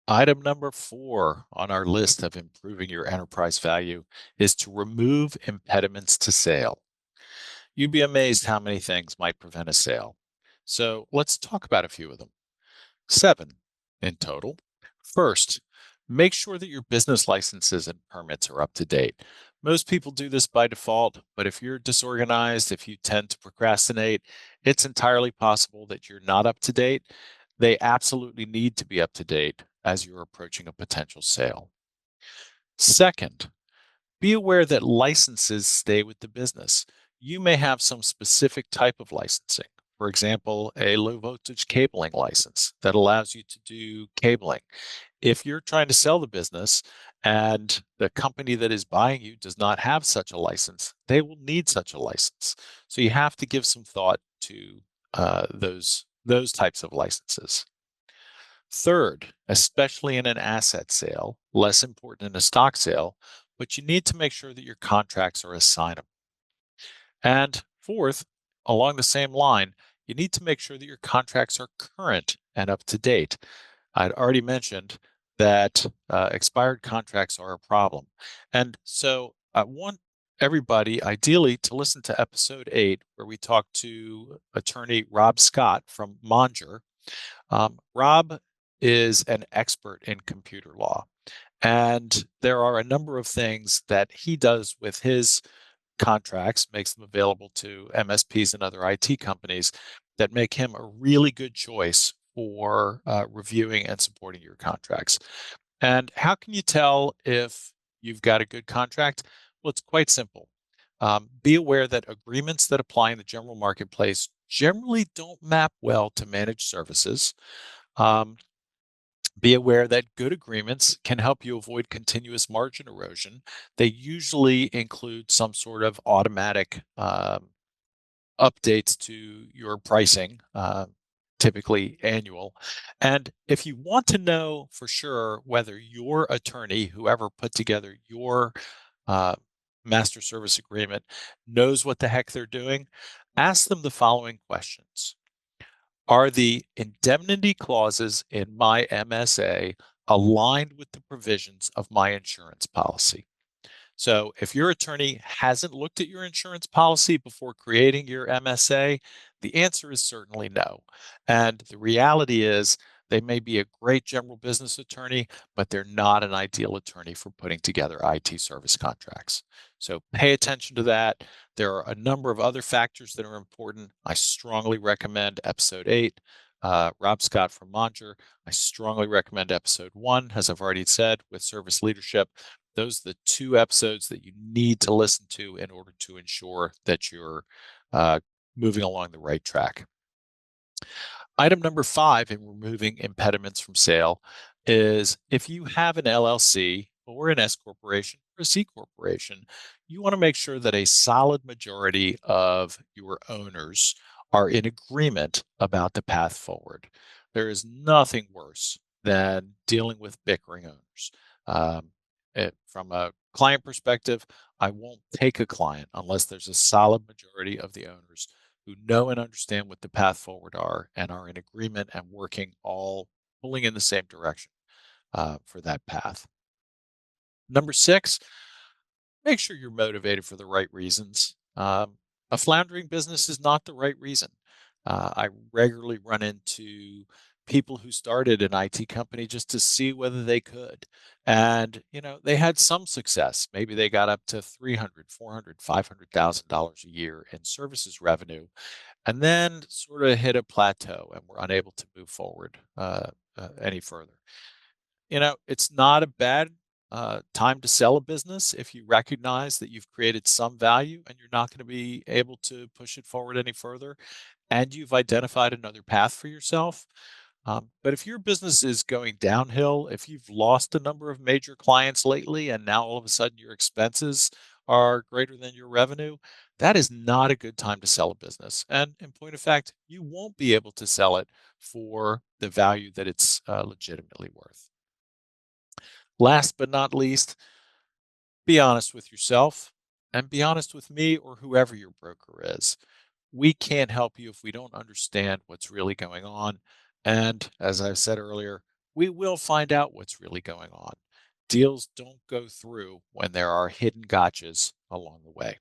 Item number 4 on our list of improving your enterprise value is to remove impediments to sale. You'd be amazed how many things might prevent a sale. So let's talk about a few of them. 7 in total. First, make sure that your business licenses and permits are up to date. Most people do this by default, but if you're disorganized, if you tend to procrastinate, it's entirely possible that you're not up to date. They absolutely need to be up to date as you're approaching a potential sale. Second, be aware that licenses stay with the business. You may have some specific type of licensing. For example, a low voltage cabling license that allows you to do cabling. If you're trying to sell the business and the company that is buying you does not have such a license, they will need such a license. So you have to give some thought to those types of licenses. Third, especially in an asset sale, less important in a stock sale, but you need to make sure that your contracts are assignable. And fourth, along the same line, you need to make sure that your contracts are current and up to date. I'd already mentioned that expired contracts are a problem. And so I want everybody, ideally, to listen to episode 8, where we talked to attorney Rob Scott from Monger. Rob is an expert in computer law, and there are a number of things that he does with his contracts, makes them available to MSPs and other IT companies that make him a really good choice for reviewing and supporting your contracts. And how can you tell if you've got a good contract? Well, it's quite simple. Be aware that agreements that apply in the general marketplace generally don't map well to managed services. Um, be aware that good agreements can help you avoid continuous margin erosion. They usually include some sort of automatic updates to your pricing, typically annual. And if you want to know for sure whether your attorney, whoever put together your uh, master service agreement, knows what the heck they're doing, ask them the following questions. Are the indemnity clauses in my MSA aligned with the provisions of my insurance policy? So, if your attorney hasn't looked at your insurance policy before creating your MSA, the answer is certainly no. And the reality is, they may be a great general business attorney, but they're not an ideal attorney for putting together IT service contracts. So, pay attention to that. There are a number of other factors that are important. I strongly recommend episode 8. Rob Scott from Monger. I strongly recommend episode 1, as I've already said, with service leadership. Those are the 2 episodes that you need to listen to in order to ensure that you're uh, moving along the right track. Item number 5 in removing impediments from sale is if you have an LLC or an S corporation or a C corporation, you want to make sure that a solid majority of your owners are in agreement about the path forward. There is nothing worse than dealing with bickering owners. Um, from a client perspective, I won't take a client unless there's a solid majority of the owners who know and understand what the path forward are and are in agreement and working all pulling in the same direction for that path. Number 6, make sure you're motivated for the right reasons. A floundering business is not the right reason. I regularly run into people who started an IT company just to see whether they could. And, they had some success. Maybe they got up to 300, 400, $500,000 a year in services revenue, and then sort of hit a plateau and were unable to move forward any further. It's not a bad time to sell a business if you recognize that you've created some value and you're not going to be able to push it forward any further, and you've identified another path for yourself. But if your business is going downhill, if you've lost a number of major clients lately and now all of a sudden your expenses are greater than your revenue, that is not a good time to sell a business. And in point of fact, you won't be able to sell it for the value that it's legitimately worth. Last but not least, be honest with yourself and be honest with me or whoever your broker is. We can't help you if we don't understand what's really going on. And as I said earlier, we will find out what's really going on. Deals don't go through when there are hidden gotchas along the way.